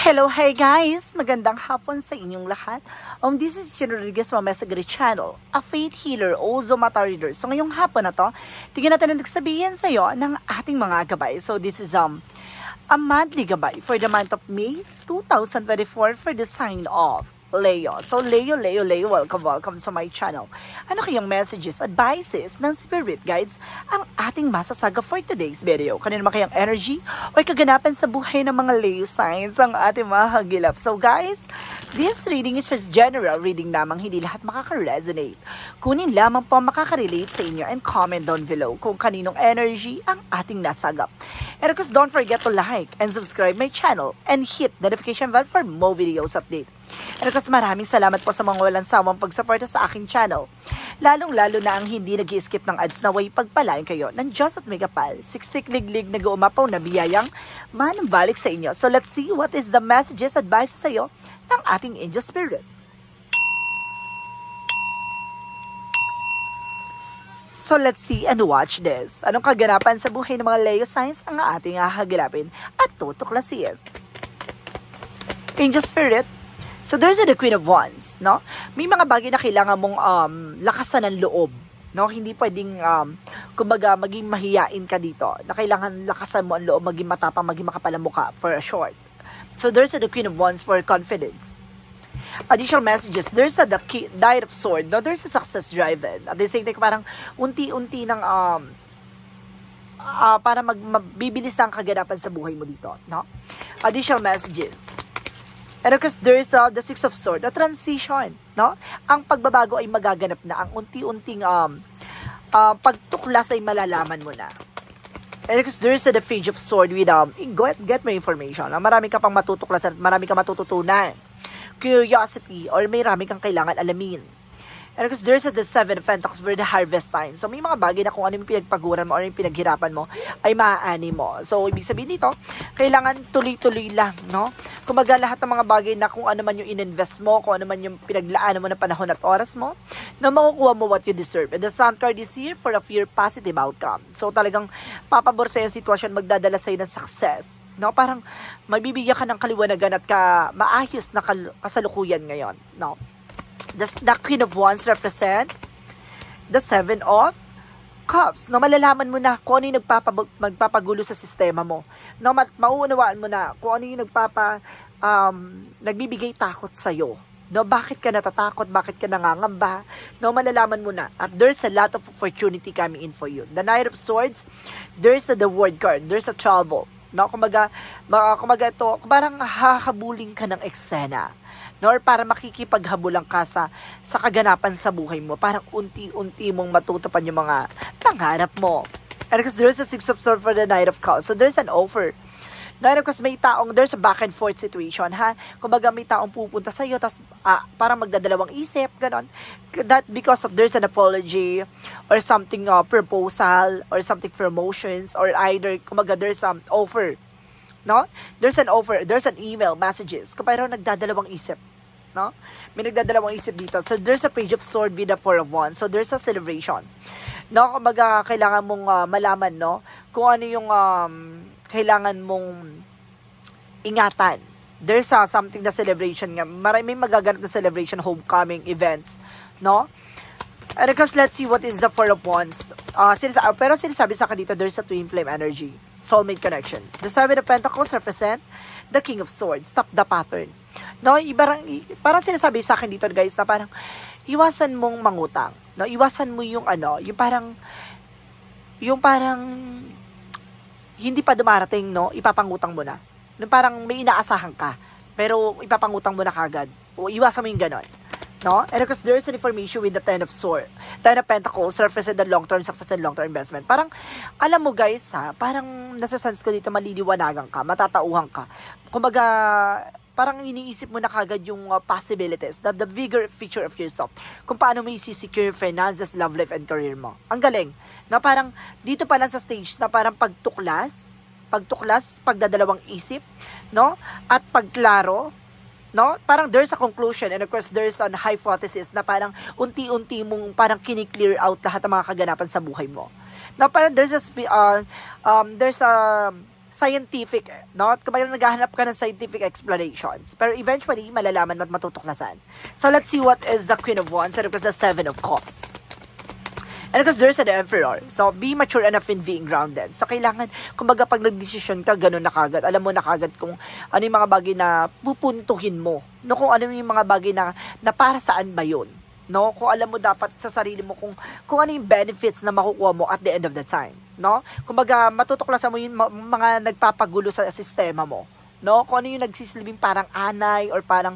Hello, hi guys! Magandang hapon sa inyong lahat. This is Jen Rodriguez Mamesagri Channel, a faith healer, also mata reader. So ngayong hapon na to, tingnan natin ang nagsabihin sa iyo ng ating mga gabay. So this is a monthly gabay for the month of May 2024 for the sign of Leo. So Leo, welcome sa my channel. Ano kayang messages, advices ng spirit guides ang ating masasaga for today's video? Kanino naman kayang energy o kaganapan sa buhay ng mga Leo signs ang ating mahagilap? So guys, this reading is just general reading lamang, hindi lahat makaka-resonate. Kunin lamang po makaka-relate sa inyo and comment down below kung kaninong energy ang ating nasagap. And of course, don't forget to like and subscribe my channel and hit the notification bell for more videos update. And of course, maraming salamat po sa mga walang sawang pagsuporta sa aking channel. Lalong-lalo na ang hindi nag-i-skip ng ads na way pagpalain kayo ng Diyos at Megapal, siksik-liglig nag-uumapaw na biyayang manambalik sa inyo. So let's see what is the messages, advices sa iyo ng ating angel spirit. So let's see and watch this. Anong kaganapan sa buhay ng mga Leo signs ang ating hahagilapin at tutuklasin? Angel spirit. So there's the Queen of Wands, no? May mga bagay na kailangan mong lakasan ng loob, no? Hindi pwedeng kumbaga maging mahiyain ka dito. Na kailangan lakasan mo ang loob, maging matapang, maging makapalang mukha for a short. So there's the Queen of Wands for confidence. Additional messages, there's the Knight of Swords, no? There's a success driven. At the same time, parang unti-unti ng para mabibilis na ang kaganapan sa buhay mo dito, no? Additional messages. And of course, there's the Six of Swords, the transition, no? Ang pagbabago ay magaganap na, ang unti-unting pagtuklas ay malalaman mo na. And of course, there's the Page of Swords with get more information. Marami ka pang matutuklasan at marami ka matututunan. Curiosity, or may marami kang kailangan alamin. And of course, there's the Seven of Pentacles for the harvest time. So, may mga bagay na kung ano yung pinagpaguran mo or yung pinaghirapan mo, ay maaani mo. So, ibig sabihin dito, kailangan tuloy-tuloy lang, no? Kumaga lahat ng mga bagay na kung ano man yung ininvest mo, kung ano man yung pinaglaan mo na panahon at oras mo, na makukuha mo what you deserve. And the Sun card is here for a fear positive outcome. So, talagang papabor sa yung sitwasyon, magdadala sa'yo ng success. No, parang magbibigyan ka ng kaliwanagan at maayos na kasalukuyan ngayon, no? The Queen of Wands represent the Seven of Cups. No, malalaman mo na kung ano yung magpapagulo sa sistema mo. No, mauunawaan mo na kung ano yung nagbibigay takot sa'yo. No, bakit ka natatakot? Bakit ka nangangamba? No, malalaman mo na. At there's a lot of opportunity coming in for you. The Knight of Swords, there's the Word card. There's a travel. No, kumaga ito, parang hahabulin ka ng eksena. No, or para makikipaghabulan ka sa kaganapan sa buhay mo. Parang unti-unti mong matutupan yung mga pangarap mo. And because there's a Six of Swords for the Knight of Cups. So there's an offer. No, because may taong, there's a back and forth situation, ha? Kumbaga may taong pupunta sa'yo, tapos parang magdadalawang isip, ganon. That because of there's an apology, or something proposal, or something promotions, or either, kumbaga there's some offer. No? There's an offer, there's an email, messages. Kung parang nagdadalawang isip, no? May nagdadalawang isip dito. So there's a Page of Swords with the Four of Wands. So there's a celebration. No? Kumbaga kailangan mong malaman, no? Kung ano yung kailangan mong ingatan. There's something na celebration nga. May magaganap na celebration, homecoming events, no? And because let's see what is the Four of Wands. Pero sinasabi sa akin dito, there's a twin flame energy. Soulmate connection. The Seven of Pentacles represent the King of Swords. Stop the pattern. No, parang sinasabi sa akin dito guys na parang iwasan mong mangutang. No, iwasan mo yung parang hindi pa dumarating, no, ipapangutang mo na. No, parang may inaasahan ka, pero ipapangutang mo na kagad. O iwasan mo yung ganon. No? And because there's an information with the Ten of Swords. Ten of Pentacles represent the long-term success and long-term investment. Parang, alam mo guys parang nasa-sense ko dito maliliwanagan ka, matatauhan ka. Kumbaga, parang iniisip mo na kagad yung possibilities, the bigger picture of yourself. Kung paano mo i-secure finances, love life, and career mo. Ang galing. Na parang, dito pa lang sa stage na parang pagtuklas, pagdadalawang isip, no? At pagklaro, no? Parang there's a conclusion and of course there's an hypothesis na parang unti-unti mong parang kini-clear out lahat ng mga kaganapan sa buhay mo. Na parang there's a scientific, no? Kumbaga naghahanap ka ng scientific explanations. Pero eventually, malalaman mo at matutuklasan. So, let's see what is the Queen of Wands and of course the Seven of Cups. And because there's an Emperor. So, be mature enough in being grounded. So, kailangan, kumbaga pag nag-decision ka, ganun na kagad. Alam mo na kagad kung ano yung mga bagay na pupuntuhin mo. No, kung ano yung mga bagay na para saan ba yun. No, kung alam mo dapat sa sarili mo kung ano yung benefits na makukuha mo at the end of the time. No? Kumbaga, matutuklasan mo yung mga nagpapagulo sa sistema mo. No? Kung ano yung nagsisilbing parang anay or parang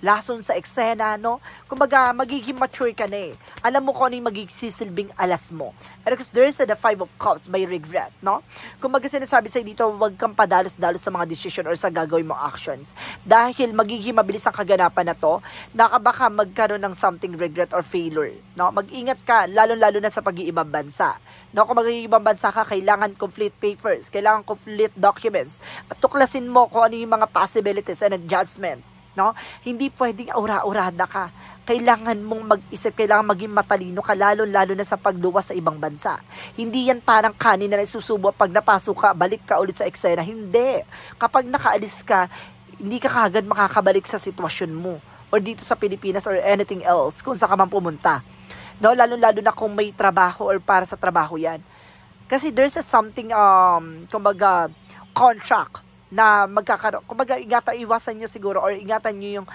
lason sa eksena, no? Kumbaga, magiging mature ka na eh. Alam mo kung ano yung magsisilbing alas mo. And because there is the Five of Cups by regret, no? Kumbaga, sinasabi sa'yo dito, huwag kang padalos-dalos sa mga decision or sa gagawin mo actions. Dahil magiging mabilis ang kaganapan na to, baka magkaroon ng something regret or failure, no? Mag-ingat ka, lalo-lalo na sa pag-iibang bansa. No, kung mag-iibang bansa ka, kailangan complete papers, kailangan complete documents. At tuklasin mo kung ano yung mga possibilities and adjustment. No? Hindi pwedeng aura-urada ka. Kailangan mong mag-isip, kailangan maging matalino ka, lalo-lalo na sa pagduwas sa ibang bansa. Hindi yan parang kanin na nasusubo, pag napasok ka, balik ka ulit sa eksena. Hindi. Kapag nakaalis ka, hindi ka kagad makakabalik sa sitwasyon mo or dito sa Pilipinas or anything else kung saan ka man pumunta. No? Lalo-lalo na kung may trabaho or para sa trabaho yan. Kasi there's something, kumbaga, contract na magkakaroon, kumbaga iwasan nyo siguro or ingatan nyo yung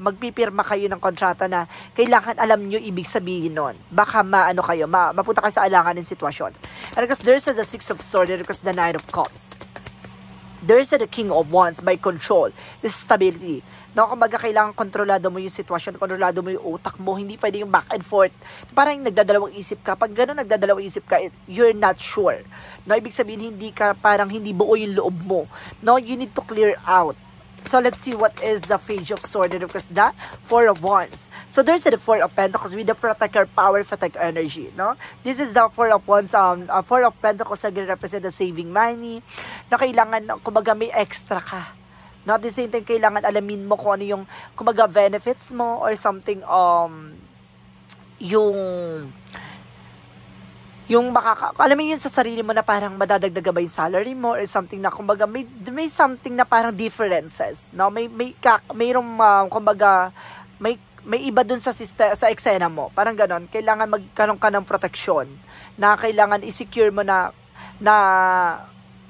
magpipirma kayo ng kontrata na kailangan alam nyo ibig sabihin nun. Baka mapunta kayo sa alangan ng sitwasyon. And because there's the Six of Swords and because the Nine of Cups. There's the King of Wands by control. This is stability. No, kumbaga kailangan kontrolado mo yung sitwasyon, kontrolado mo yung utak mo, hindi pwede yung back and forth. Parang nagdadalawang isip ka. Pag gano'n nagdadalawang isip ka, you're not sure. No, ibig sabihin hindi buo yung loob mo. No, you need to clear out. So let's see what is the Page of Swords and because the Four of Wands. So there's the Four of Pentacles with the protect our power, protect energy. No, this is the Four of Wands. Four of Pentacles na represent the saving money. Na kailangan, kumbaga may extra ka. No, at the same time, kailangan alamin mo kung ano yung, kumbaga, benefits mo or something, alam mo yun sa sarili mo na parang madadagdaga ba yung salary mo or something na, kumbaga, may something na parang differences, no? Mayroong, kumbaga, may iba dun sa eksena mo. Parang ganon, kailangan magkaroon ka ng protection na kailangan i-secure mo na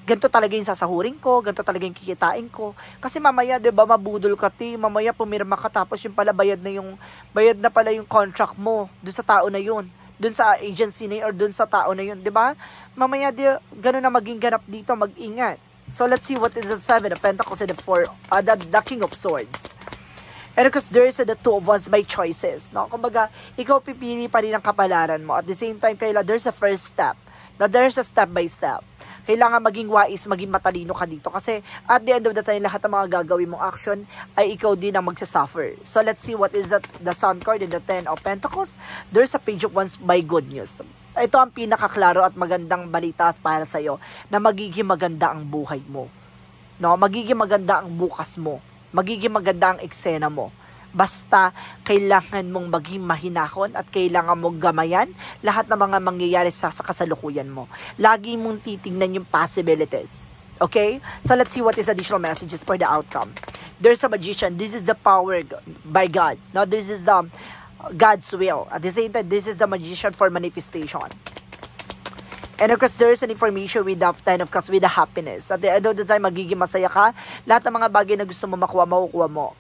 ganito talaga yung sasahurin ko, ganito talaga yung kikitain ko. Kasi mamaya, 'di ba, mabudol ka, mamaya pumirma ka tapos yung pala bayad na pala yung contract mo dun sa tao na yun, dun sa agency na yun, or dun sa tao na yun, 'di ba? Mamaya gano'n na maging ganap dito, mag-ingat. So let's see what is the Seven of Pentacles and the King of Swords. And because there is the Two of Wands by choices, no? Kumbaga, ikaw pipili pa rin ang kapalaran mo. At the same time, there's a first step. Now, there's a step by step. Kailangan maging wise, maging matalino ka dito. Kasi at the end of the time, lahat ng mga gagawin mong action ay ikaw din ang magsasuffer. So let's see what is the Sun card and the Ten of Pentacles. There's a Page of Wands by good news. Ito ang pinakaklaro at magandang balita para sa'yo na magiging maganda ang buhay mo. No? Magiging maganda ang bukas mo. Magiging maganda ang eksena mo. Basta kailangan mong maging mahinahon at kailangan mong gamayan lahat ng mga mangyayari sa kasalukuyan mo. Lagi mong titingnan yung possibilities. Okay? So let's see what is additional messages for the outcome. There's a magician. This is the power by God. Now this is the God's will. At the same time, this is the magician for manifestation. And of course, there is an information with the Ten of Cups with the happiness. At the end of the time, magiging masaya ka. Lahat ng mga bagay na gusto mo makukuha mo.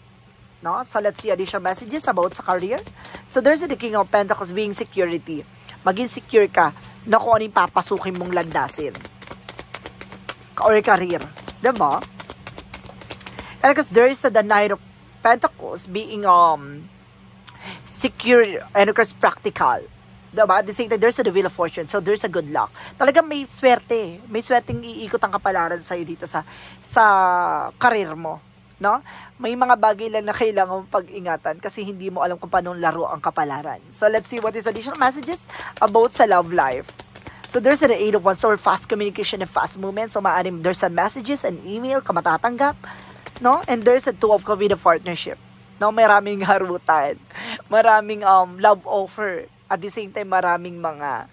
No? So let's see additional messages about sa career. So there's the King of Pentacles being security. Maging secure ka na kung ano yung papasukin mong landasin. Or career. Diba? And because there is the Knight of Pentacles being secure and of course practical. Diba? At the same time, there's the Wheel of Fortune. So there's a good luck. Talagang may swerte. May swerteng iikot ang kapalaran sa'yo dito sa career mo. No? May mga bagay lang na kailangan mong pag-ingatan kasi hindi mo alam kung paano laro ang kapalaran. So, let's see what is additional messages about sa love life. So, there's an Eight of Wands, so fast communication and fast movement. So, maaaring there's some messages and email ka matatanggap. No? And there's a Two of Cups with a partnership. No? Maraming harutan. Maraming love offer. At the same time, maraming mga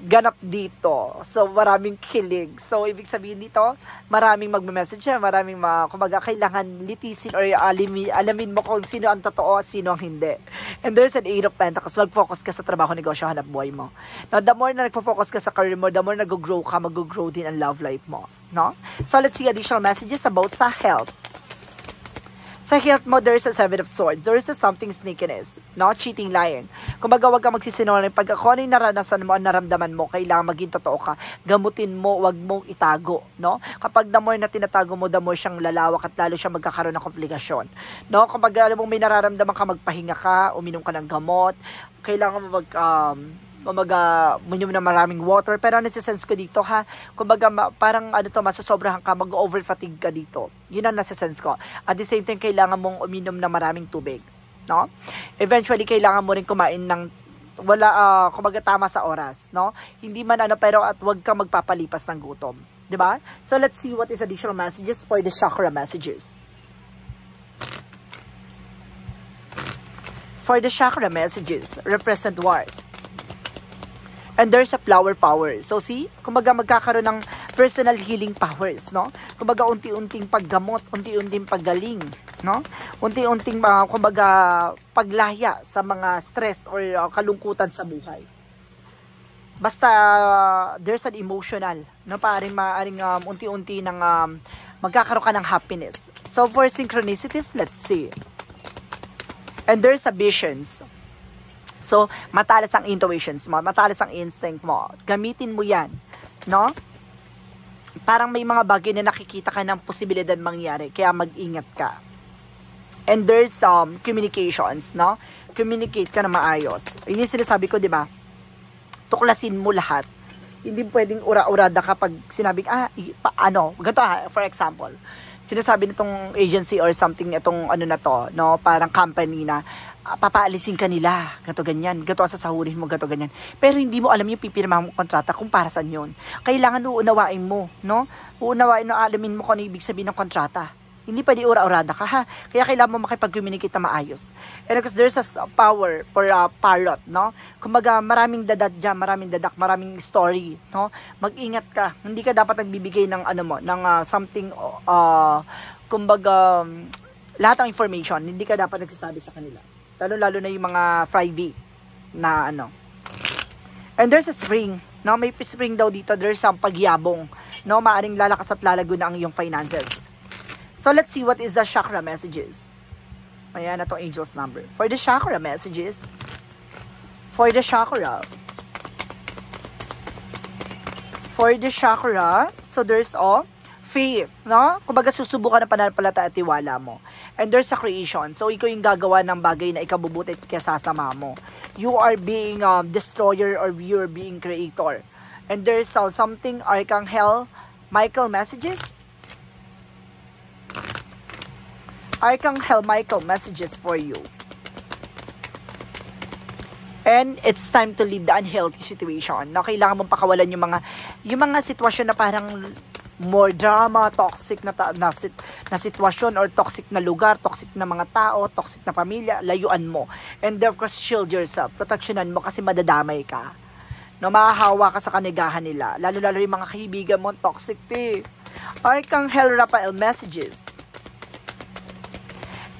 ganap dito. So, maraming kilig. So, ibig sabihin dito, maraming magme-message siya, maraming kumbaga, kailangan litisin or alamin mo kung sino ang totoo at sino ang hindi. And there's an 8 of Pentacles. Mag-focus ka sa trabaho, negosyo, hanap buhay mo. Now, the more na nagpo-focus ka sa career mo, the more nag-grow ka, mag-grow din ang love life mo. No? So, let's see additional messages about sa health. Sa health mo, there's a 7 of Swords. There's a something sneakiness. No? Cheating, lying. Kumbaga, wag ka magsisinungaling. Pag ako ano yung naranasan mo, naramdaman mo, kailangan maging totoo ka. Gamutin mo, wag mong itago. No? Kapag the more na tinatago mo, the more siyang lalawak at lalo siya magkakaroon ng komplikasyon. No? Kapag alam mong may nararamdaman ka, magpahinga ka, uminom ka ng gamot, kailangan mo kumbaga, uminom na maraming water. Pero nasa-sense ko dito ha, kumbaga parang masasobrahan ka, mag-over-fatigue ka dito. Yun ang nasa-sense ko. At the same time, kailangan mong uminom na maraming tubig. No? Eventually, kailangan mo rin kumain ng kumbaga tama sa oras. No? Hindi man pero at wag ka magpapalipas ng gutom. Diba? So, let's see what is additional messages for the chakra messages. For the chakra messages, represent what? And there's a flower power. So see, kumbaga magkakaroon ng personal healing powers, no? Kumbaga unti-unting paggamot, unti-unting paggaling, no? Unti-unting kumbaga paglaya sa mga stress or kalungkutan sa buhay. Basta there's an emotional, no? Maaring unti-unti ng magkakaroon ka ng happiness. So for synchronicities, let's see. And there's a visions. So, matalas ang intuitions mo, matalas ang instinct mo. Gamitin mo yan, no? Parang may mga bagay na nakikita ka ng posibilidad mangyari, kaya mag-ingat ka. And there's communications, no? Communicate ka na maayos. Yun yung sinasabi ko, di ba? Tuklasin mo lahat. Hindi pwedeng ura-urada kapag sinabing, ganito for example, sinasabi nitong agency or something, itong no? Parang company na, papaalisin ka nila, gato ganyan, gato sasahurin mo, gato ganyan. Pero hindi mo alam yung pipirma mong kontrata kung para saan yun. Kailangan uunawain mo, no? Uunawain mo, alamin mo kung ano ibig sabihin ng kontrata. Hindi pwede ura-urada ka, ha? Kaya kailangan mo makipag-communicate na maayos. And because there's a power for parrot, no? Kumbaga, maraming dadat dyan, maraming dadak, maraming story, no? Mag-ingat ka. Hindi ka dapat nagbibigay ng something, kumbaga, lahat ng information, hindi ka dapat nagsasabi sa kanila. Lalo na yung mga private na And there's a spring, no? May spring daw dito, there's some pagyabong, no? Maaring lalakas at lalago na ang iyong finances. So, let's see what is the chakra messages. Ayan na itong angel's number. For the chakra messages, for the chakra, so there's faith, no? Kumbaga susubukan ng pananampalataya at tiwala mo. And there's a creation. So, ikaw yung gagawa ng bagay na ikabubuti at kasasama mo. You are being destroyer or you're being creator. And there's something Archangel Michael messages. Archangel Michael messages for you. And it's time to leave the unhealthy situation. No? Kailangan mong pakawalan yung mga sitwasyon na parang more drama, toxic na sitwasyon or toxic na lugar, toxic na mga tao, toxic na pamilya, layuan mo. And of course, shield yourself. Proteksyonan mo kasi madadamay ka. No, mahahawa ka sa kanigahan nila. Lalo-lalo yung mga kaibigan mo, toxic Archangel Raphael messages.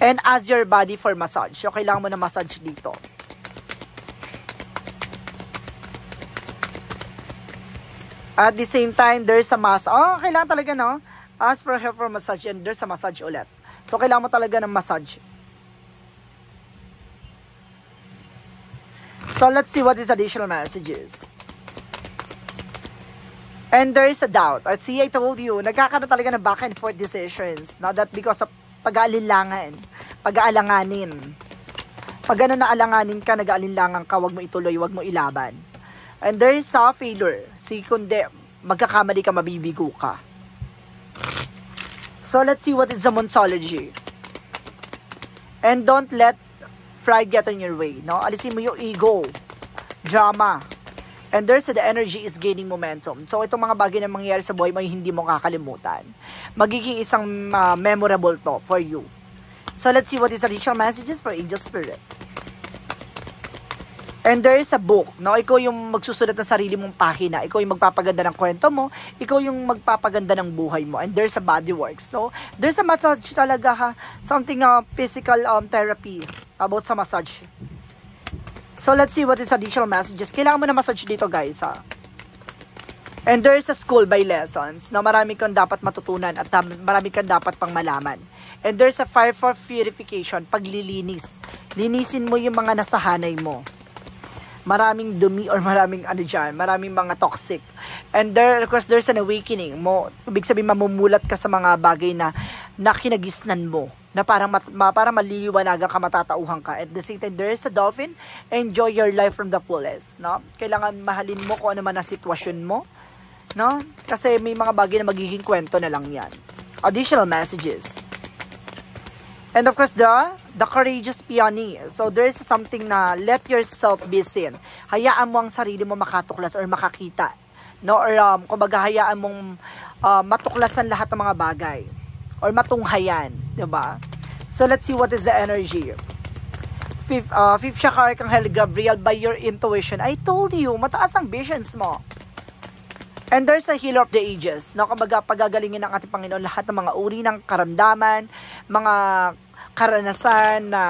And as your body for massage. So, kailangan mo na massage dito. At the same time, there's a massage. Kailangan talaga, no? Ask for help for massage and there's a massage ulit. So, kailangan mo talaga ng massage. So, let's see what is additional messages. And there is a doubt. At see, I told you, nagkakaroon talaga ng back and forth decisions. Now, that because of pag-aalinlangan, pag-aalanganin. Pag naalanganin ka, nag-aalinlangan ka, wag mo ituloy, wag mo ilaban. And there is a failure. Kundi, magkakamali ka, mabibigo ka. So, let's see what is the Moonology. And don't let pride get in your way. No? Alisin mo yung ego, drama. And there's the energy is gaining momentum. So, itong mga bagay na mangyayari sa buhay mo, hindi mo kakalimutan. Magiging isang memorable to for you. So, let's see what is the additional messages for Angel Spirit. And there is a book, no? Ikaw yung magsusulat ng sarili mong pahina. Ikaw yung magpapaganda ng kwento mo. Ikaw yung magpapaganda ng buhay mo. And there's a body works. So, there's a massage talaga, ha? Something physical therapy about sa massage. So, let's see what is additional messages. Kailangan mo na massage dito, guys, ha? And there's a school by lessons na marami kang dapat matutunan at marami kang dapat pang malaman. And there's a fire for purification, paglilinis. Linisin mo yung mga nasahanay mo. Maraming dumi or maraming ano dyan, maraming mga toxic. And there's an awakening mo. Ibig sabihin, mamumulat ka sa mga bagay na kinagisnan mo. Na parang maliliwanagan ka, matatauhan ka. At the same time, there's a dolphin. Enjoy your life from the fullest. No? Kailangan mahalin mo kung ano man ang sitwasyon mo. No? Kasi may mga bagay na magiging kwento na lang yan. Additional messages. And of course, the courageous peony. So, there's something na let yourself be seen. Hayaan mo ang sarili mo makatuklas or makakita. No? Or, kumbaga, hayaan mong matuklasan lahat ng mga bagay. Or matunghayan. Diba? So, let's see what is the energy. Fifth chakra, Archangel Gabriel, by your intuition. I told you, mataas ang visions mo. And there's a healer of the ages. No, kumbaga, pagagalingin ng ating Panginoon lahat ng mga uri ng karamdaman, mga karanasan na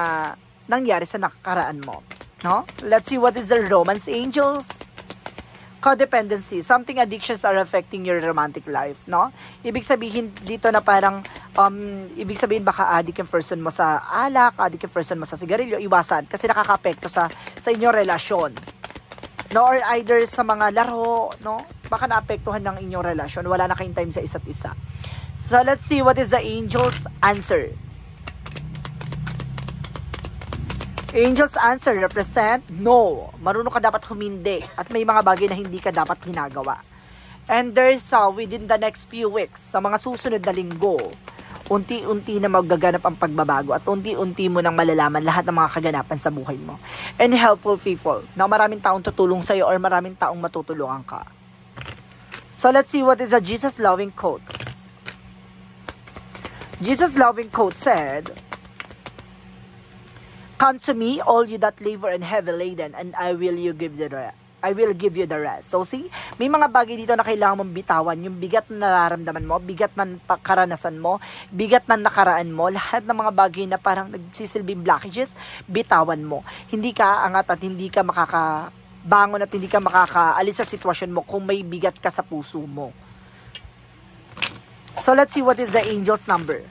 nangyari sa nakakaraan mo. No? Let's see what is the romance angels. Codependency. Something addictions are affecting your romantic life. No? Ibig sabihin dito na parang, ibig sabihin baka addict yung person mo sa alak, addict yung person mo sa sigarilyo, iwasan. Kasi nakaka-apekto sa inyong relasyon. No, or either sa mga laro, no? Baka naapektuhan ng inyong relasyon. Wala na kayong time sa isa't isa. So, let's see what is the angel's answer. Angel's answer represent no. Marunong ka dapat humindi. At may mga bagay na hindi ka dapat ginagawa. And there's within the next few weeks, sa mga susunod na linggo, unti-unti na magaganap ang pagbabago at unti-unti mo nang malalaman lahat ng mga kaganapan sa buhay mo. And helpful people, na maraming taong tutulong sa'yo or maraming taong matutulungan ka. So let's see what is a Jesus loving quote. Jesus loving quote said, "Come to me, all you that labor and heavy laden, and I will give you the rest." So see, may mga bagay dito na kailangan mong bitawan. Yung bigat na nararamdaman mo, bigat ng karanasan mo, bigat ng nakaraan mo, lahat ng mga bagay na parang nagsisilbing blockages, bitawan mo. Hindi ka aangat at hindi ka makakabangon at hindi ka makakaalis sa sitwasyon mo kung may bigat ka sa puso mo. So let's see what is the angel's number.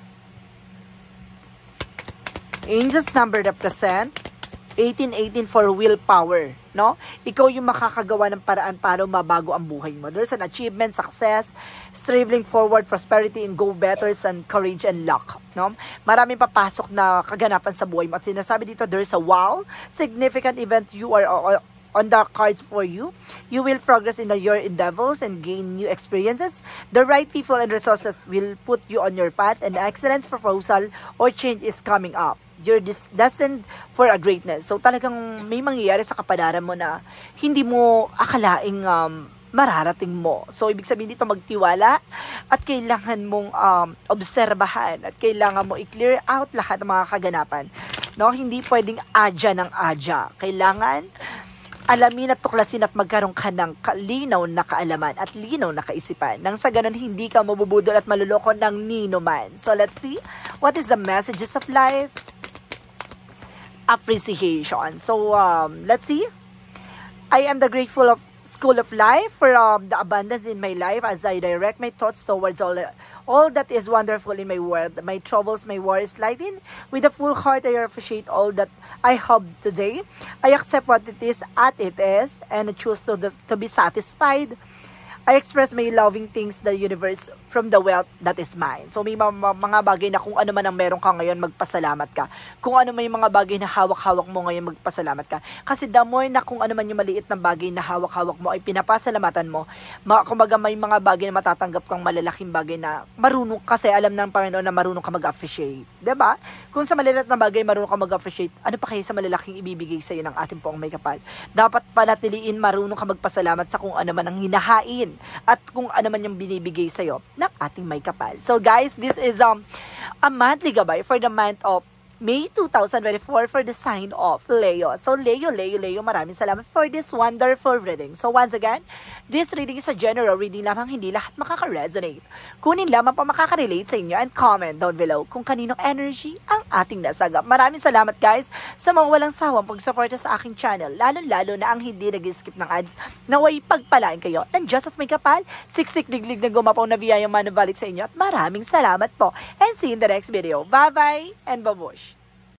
Angel's number represent 1818 for willpower, no? Ikaw yung makakagawa ng paraan para mabago ang buhay mo. There's an achievement, success, striving forward, prosperity, and go betters, and courage and luck, no? Maraming papasok na kaganapan sa buhay mo. At sinasabi dito, there's a wow, significant event you are on the cards for you. You will progress in your endeavors and gain new experiences. The right people and resources will put you on your path, and excellence proposal or change is coming up. You're destined for a greatness. So talagang may mangyayari sa kapalaran mo na hindi mo akalaing mararating mo. So ibig sabihin dito, magtiwala at kailangan mong obserbahan at kailangan mo i-clear out lahat ng mga kaganapan. No, hindi pwedeng adya ng adya. Kailangan alamin at tuklasin at magkaroon ka ng linaw na kaalaman at linaw na kaisipan. Nang sa ganun, hindi ka mabubudol at maluloko ng nino man. So let's see, what is the messages of life? Appreciation. So, let's see. I am the grateful of school of life for the abundance in my life as I direct my thoughts towards all that is wonderful in my world. My troubles, my worries lighten. With a full heart, I appreciate all that I have today. I accept what it is at it is, and I choose to be satisfied. I express my loving things the universe from the wealth that is mine. So may mga bagay na kung ano man ang meron ka ngayon, magpasalamat ka. Kung ano may mga bagay na hawak-hawak mo ngayon, magpasalamat ka. Kasi the more na kung ano man yung maliit na bagay na hawak-hawak mo ay pinapasalamatan mo, kumbaga may mga bagay na matatanggap kang malalaking bagay na marunong, kasi alam ng Panginoon na marunong ka mag-appreciate. Diba? Kung sa maliliit na bagay marunong ka mag-appreciate, ano pa kaya sa malalaking ibibigay sa iyo ng ating poong may kapal? Dapat panatiliin, marunong ka magpasalamat sa kung ano man ang hinahain at kung ano man yung binibigay sa'yo ng ating may kapal. So guys, this is a monthly gabay for the month of May 2024 for the sign of Leo. So Leo, maraming salamat for this wonderful reading. So once again, this reading is a general reading lamang, hindi lahat makaka-resonate. Kunin lamang pa makaka-relate sa inyo and comment down below kung kaninong energy ang ating nasagap. Maraming salamat guys sa mga walang sawang pagsuporta sa aking channel, lalo-lalo na ang hindi nag-skip ng ads. Naway pagpalain kayo ng Diyos at may kapal, siksik diglig na gumapaw na biyayang manabalik sa inyo at maraming salamat po and see you in the next video. Bye-bye and babush!